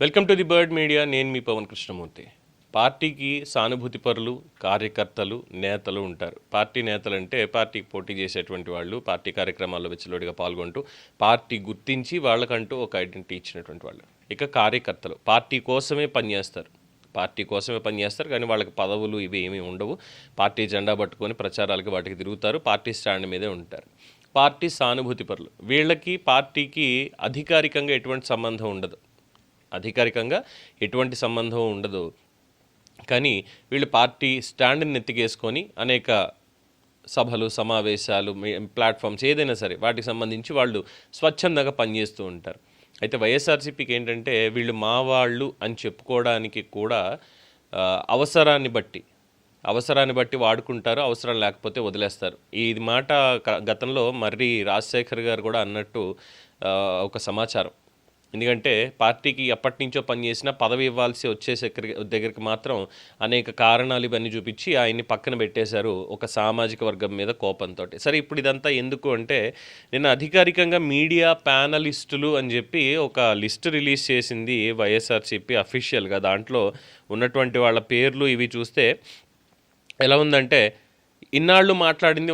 Welcome to the bird media. నేను మీ పవన్ కృష్ణమూర్తి. పార్టీకి సానుభూతి పరులు, కార్యకర్తలు, నేతలు ఉంటారు. పార్టీ నేతలు అంటే పార్టీకి పోటీ చేసేటువంటి వాళ్ళు, పార్టీ కార్యక్రమాల్లో విచ్చలవిడిగా పాల్గొంటూ పార్టీ గుర్తించి వాళ్ళకంటూ ఒక ఐడెంటిటీ ఇచ్చినటువంటి వాళ్ళు. ఇక కార్యకర్తలు పార్టీ కోసమే పనిచేస్తారు కానీ వాళ్ళకి పదవులు ఇవి ఏమీ ఉండవు. పార్టీ జెండా పట్టుకొని ప్రచారాలకి వాటికి తిరుగుతారు, పార్టీ స్టాండ్ మీదే ఉంటారు. పార్టీ సానుభూతి పరులు, వీళ్ళకి పార్టీకి అధికారికంగా ఎటువంటి సంబంధం ఉండదు. కానీ వీళ్ళు పార్టీ స్టాండ్ని నెత్తికేసుకొని అనేక సభలు, సమావేశాలు, ప్లాట్ఫామ్స్ ఏదైనా సరే వాటికి సంబంధించి వాళ్ళు స్వచ్ఛందంగా పనిచేస్తూ ఉంటారు. అయితే వైఎస్ఆర్సీపీకి ఏంటంటే వీళ్ళు మా వాళ్ళు అని చెప్పుకోవడానికి కూడా అవసరాన్ని బట్టి వాడుకుంటారు, అవసరం లేకపోతే వదిలేస్తారు. ఈ మాట గతంలో మర్రి రాజశేఖర్ గారు కూడా అన్నట్టు ఒక సమాచారం. ఎందుకంటే పార్టీకి ఎప్పటి నుంచో పనిచేసిన పదవి ఇవ్వాల్సి దగ్గరికి మాత్రం అనేక కారణాలు ఇవన్నీ చూపించి ఆయన్ని పక్కన పెట్టేశారు ఒక సామాజిక వర్గం మీద కోపంతో. సరే, ఇప్పుడు ఇదంతా ఎందుకు అంటే నిన్న అధికారికంగా మీడియా ప్యానలిస్టులు అని చెప్పి ఒక లిస్ట్ రిలీజ్ చేసింది వైఎస్ఆర్సీపీ అఫీషియల్గా. దాంట్లో ఉన్నటువంటి వాళ్ళ పేర్లు ఇవి చూస్తే ఎలా ఉందంటే, ఇన్నాళ్ళు మాట్లాడింది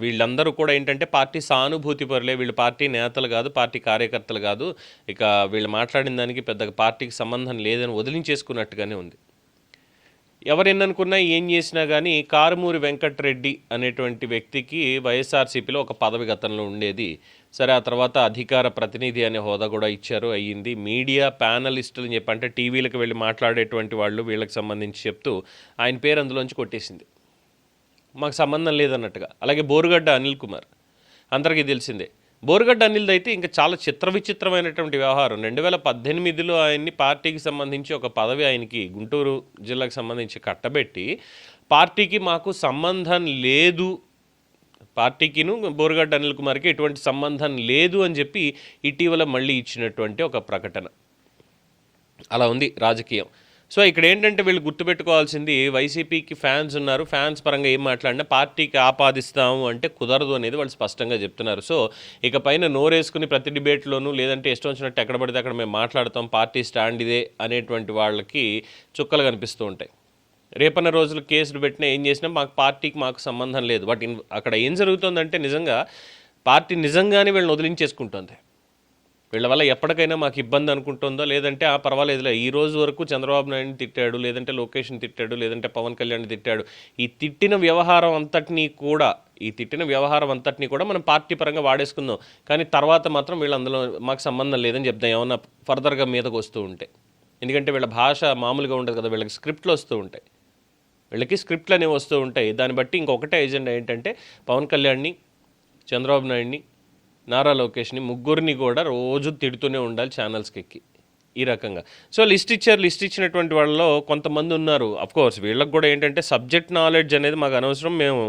వీళ్ళందరూ కూడా ఏంటంటే పార్టీ సానుభూతి పరులే, వీళ్ళు పార్టీ నేతలు కాదు, పార్టీ కార్యకర్తలు కాదు, ఇక వీళ్ళు మాట్లాడిన దానికి పెద్దగా పార్టీకి సంబంధం లేదని వదిలించేసుకున్నట్టుగానే ఉంది. ఎవరెన్ననుకున్నా ఏం చేసినా కానీ కారుమూరి వెంకటరెడ్డి అనేటువంటి వ్యక్తికి వైఎస్ఆర్సీపీలో ఒక పదవి గతంలో ఉండేది. సరే, ఆ తర్వాత అధికార ప్రతినిధి అనే హోదా కూడా ఇచ్చారు, అయ్యింది. మీడియా ప్యానలిస్టులు అని చెప్పి అంటే టీవీలకు వెళ్ళి మాట్లాడేటువంటి వాళ్ళు, వీళ్ళకి సంబంధించి చెప్తూ ఆయన పేరు అందులోంచి కొట్టేసింది, మాకు సంబంధం లేదన్నట్టుగా. అలాగే బోరుగడ్డ అనిల్ కుమార్, అందరికీ తెలిసిందే. బోరుగడ్డ అనిల్ది అయితే ఇంకా చాలా విచిత్రమైనటువంటి వ్యవహారం. 2018లో ఆయన్ని పార్టీకి సంబంధించి ఒక పదవి ఆయనకి గుంటూరు జిల్లాకు సంబంధించి కట్టబెట్టి పార్టీకి మాకు సంబంధం లేదు, పార్టీకిను బోరుగడ్డ అనిల్ కుమార్కి ఎటువంటి సంబంధం లేదు అని చెప్పి ఇటీవల మళ్ళీ ఇచ్చినటువంటి ఒక ప్రకటన. అలా ఉంది రాజకీయం. సో ఇక్కడ ఏంటంటే వీళ్ళు గుర్తుపెట్టుకోవాల్సింది, వైసీపీకి ఫ్యాన్స్ ఉన్నారు, ఫ్యాన్స్ పరంగా ఏం మాట్లాడినా పార్టీకి ఆపాదిస్తాము అంటే కుదరదు అనేది వాళ్ళు స్పష్టంగా చెప్తున్నారు. సో ఇక పైన నోరేసుకుని ప్రతి డిబేట్లోనూ లేదంటే ఇష్టం వచ్చినట్టు ఎక్కడ పడితే అక్కడ మేము మాట్లాడతాం, పార్టీ స్టాండ్ ఇదే అనేటువంటి వాళ్ళకి చుక్కలు కనిపిస్తూ ఉంటాయి. రేపన్న రోజులు కేసులు పెట్టినా ఏం చేసినా మాకు సంబంధం లేదు. బట్ అక్కడ ఏం జరుగుతుందంటే నిజంగా పార్టీ నిజంగానే వీళ్ళని వదిలించేసుకుంటుంది. వీళ్ళ వల్ల ఎప్పటికైనా మాకు ఇబ్బంది అనుకుంటుందో, లేదంటే పర్వాలేదులే, ఈ రోజు వరకు చంద్రబాబు నాయుడిని తిట్టాడు, లేదంటే లోకేష్ని తిట్టాడు, లేదంటే పవన్ కళ్యాణ్ని తిట్టాడు, ఈ తిట్టిన వ్యవహారం అంతటినీ కూడా మనం పార్టీ పరంగా వాడేసుకుందాం, కానీ తర్వాత మాత్రం వీళ్ళు అందులో మాకు సంబంధం లేదని చెప్దాం ఏమన్నా ఫర్దర్గా మీదకు వస్తూ ఉంటే. ఎందుకంటే వీళ్ళ భాష మామూలుగా ఉండదు కదా, వీళ్ళకి స్క్రిప్ట్లు అనేవి వస్తూ ఉంటాయి. దాన్ని బట్టి ఇంకొకటే ఎజెండా ఏంటంటే పవన్ కళ్యాణ్ని, చంద్రబాబు నాయుడిని, నారా లోకేష్ని, ముగ్గురిని కూడా రోజు తిడుతూనే ఉండాలి ఛానల్స్కి ఎక్కి, ఈ రకంగా. సో లిస్ట్ ఇచ్చినటువంటి వాళ్ళలో కొంతమంది ఉన్నారు. అఫ్కోర్స్ వీళ్ళకి కూడా ఏంటంటే సబ్జెక్ట్ నాలెడ్జ్ అనేది మాకు అనవసరం, మేము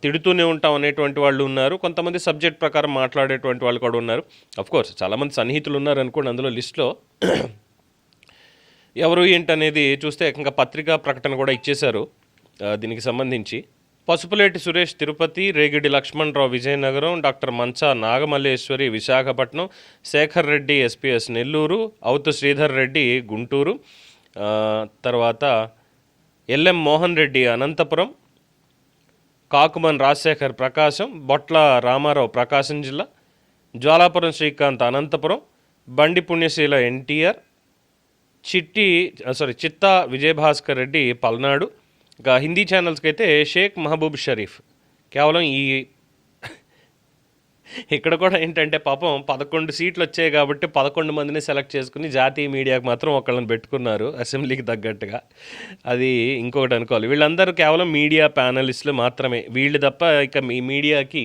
తిడుతూనే ఉంటాం అనేటువంటి వాళ్ళు ఉన్నారు. కొంతమంది సబ్జెక్ట్ ప్రకారం మాట్లాడేటువంటి వాళ్ళు కూడా ఉన్నారు. అఫ్కోర్స్ చాలామంది సన్నిహితులు ఉన్నారు అనుకోండి అందులో లిస్ట్లో. ఎవరు ఏంటనేది చూస్తే ఏకంగా పత్రికా ప్రకటన కూడా ఇచ్చేశారు దీనికి సంబంధించి. పసుపులేటి సురేష్ తిరుపతి, రేగిడి లక్ష్మణరావు విజయనగరం, డాక్టర్ మంచా నాగమల్లేశ్వరి విశాఖపట్నం, శేఖర్ రెడ్డి ఎస్పీఎస్ నెల్లూరు, అవుతు శ్రీధర్ రెడ్డి గుంటూరు, తర్వాత ఎల్ఎం మోహన్ రెడ్డి అనంతపురం, కాకుమన్ రాజశేఖర్ ప్రకాశం, బొట్ల రామారావు ప్రకాశం జిల్లా, జ్వాలాపురం అనంతపురం, బండి పుణ్యశీల ఎన్టీఆర్, చిత్తా విజయభాస్కర్ రెడ్డి పల్నాడు. ఇక హిందీ ఛానల్స్కి అయితే షేక్ మహబూబ్ షరీఫ్. కేవలం ఇక్కడ కూడా ఏంటంటే పాపం 11 సీట్లు వచ్చాయి కాబట్టి 11 మందిని సెలెక్ట్ చేసుకుని జాతీయ మీడియాకి మాత్రం ఒకళ్ళని పెట్టుకున్నారు అసెంబ్లీకి తగ్గట్టుగా. అది ఇంకొకటి అనుకోవాలి. వీళ్ళందరూ కేవలం మీడియా ప్యానలిస్టులు మాత్రమే. వీళ్ళు తప్ప ఇక మీ మీడియాకి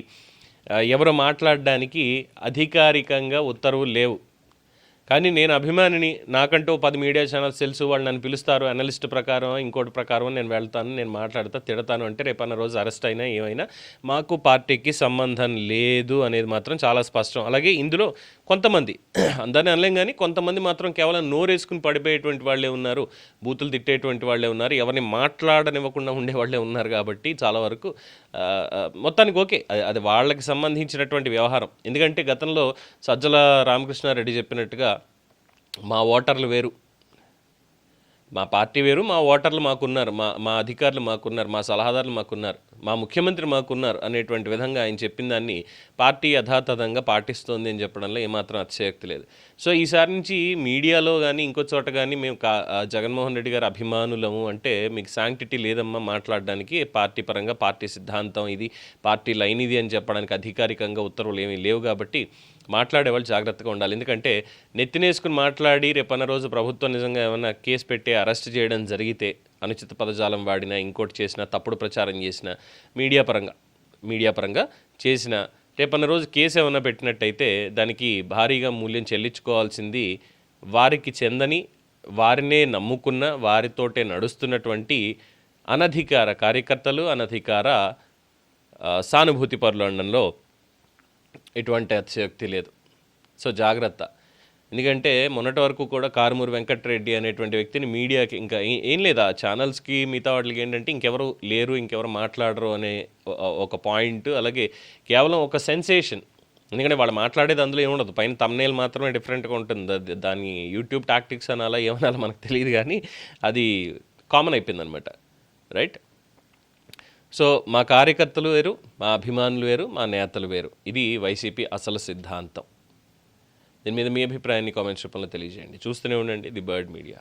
ఎవరు మాట్లాడడానికి అధికారికంగా ఉత్తర్వులు లేవు. కానీ నేను అభిమానిని, నాకంటూ 10 మీడియా ఛానల్స్ తెలుసు, వాళ్ళు నన్ను పిలుస్తారు, అనలిస్ట్ ప్రకారం ఇంకోటి ప్రకారం నేను వెళ్తాను, నేను మాట్లాడతా, తిడతాను అంటే రేపన్న రోజు అరెస్ట్ అయినా ఏమైనా మాకు పార్టీకి సంబంధం లేదు అనేది మాత్రం చాలా స్పష్టం. అలాగే ఇందులో కొంతమంది, అందరినీ అనలేం కానీ కొంతమంది మాత్రం కేవలం నోరేసుకుని పడిపోయేటువంటి వాళ్ళే ఉన్నారు, బూతులు తిట్టేటువంటి వాళ్ళే ఉన్నారు, ఎవరిని మాట్లాడనివ్వకుండా ఉండేవాళ్ళే ఉన్నారు. కాబట్టి చాలా వరకు మొత్తానికి ఓకే, అది వాళ్ళకి సంబంధించినటువంటి వ్యవహారం. ఎందుకంటే గతంలో సజ్జల రామకృష్ణారెడ్డి చెప్పినట్టుగా మా ఓటర్లు వేరు, మా పార్టీ వేరు, మా ఓటర్లు మాకున్నారు, మా మా అధికారులు మాకున్నారు, మా సలహాదారులు మాకున్నారు, మా ముఖ్యమంత్రి మాకున్నారు అనేటువంటి విధంగా ఆయన చెప్పిన దాన్ని పార్టీ యథాతథంగా పాటిస్తోంది అని చెప్పడంలో ఏమాత్రం అతిశయోక్తి లేదు. సో ఈసారి నుంచి మీడియాలో కానీ ఇంకో చోట కానీ మేము జగన్మోహన్ రెడ్డి గారి అభిమానులము అంటే మీకు శాంక్టిటీ లేదమ్మా మాట్లాడడానికి, పార్టీ పరంగా పార్టీ సిద్ధాంతం ఇది, పార్టీ లైన్ ఇది అని చెప్పడానికి అధికారికంగా ఉత్తర్వులు ఏమీ లేవు కాబట్టి మాట్లాడేవాళ్ళు జాగ్రత్తగా ఉండాలి. ఎందుకంటే నెత్తినేసుకుని మాట్లాడి రేపన్న రోజు ప్రభుత్వం నిజంగా ఏమైనా కేసు పెట్టి అరెస్ట్ చేయడం జరిగితే, అనుచిత పదజాలం వాడినా, ఇంకోటి చేసినా, తప్పుడు ప్రచారం చేసినా, మీడియా పరంగా చేసిన రేపన్న రోజు కేసు ఏమైనా పెట్టినట్టయితే దానికి భారీగా మూల్యం చెల్లించుకోవాల్సింది వారికి చెందని, వారినే నమ్ముకున్న, వారితోటే నడుస్తున్నటువంటి అనధికార కార్యకర్తలు, అనధికార సానుభూతి పరులు అనడంలో ఎటువంటి అతిశయోక్తి లేదు. సో జాగ్రత్త. ఎందుకంటే మొన్నటి వరకు కూడా కారుమూరి వెంకటరెడ్డి అనేటువంటి వ్యక్తిని మీడియాకి ఇంకా ఏం లేదా ఛానల్స్కి మిగతా వాటికి ఏంటంటే ఇంకెవరు లేరు, ఇంకెవరు మాట్లాడరు అనే ఒక పాయింట్, అలాగే కేవలం ఒక సెన్సేషన్. ఎందుకంటే వాళ్ళు మాట్లాడేది అందులో ఏముండదు, పైన తమ్నేల్ మాత్రమే డిఫరెంట్గా ఉంటుంది. దాని యూట్యూబ్ టాక్టిక్స్ అనాలా ఏమనాలో మనకు తెలియదు, కానీ అది కామన్ అయిపోయింది అనమాట. రైట్. సో మా కార్యకర్తలు వేరు, మా అభిమానులు వేరు, మా నేతలు వేరు. ఇది వైసీపీ అసలు సిద్ధాంతం. దీని మీద మీ అభిప్రాయాన్ని కామెంట్స్ రూపంలో తెలియజేయండి. చూస్తూనే ఉండండి ది బర్డ్ మీడియా.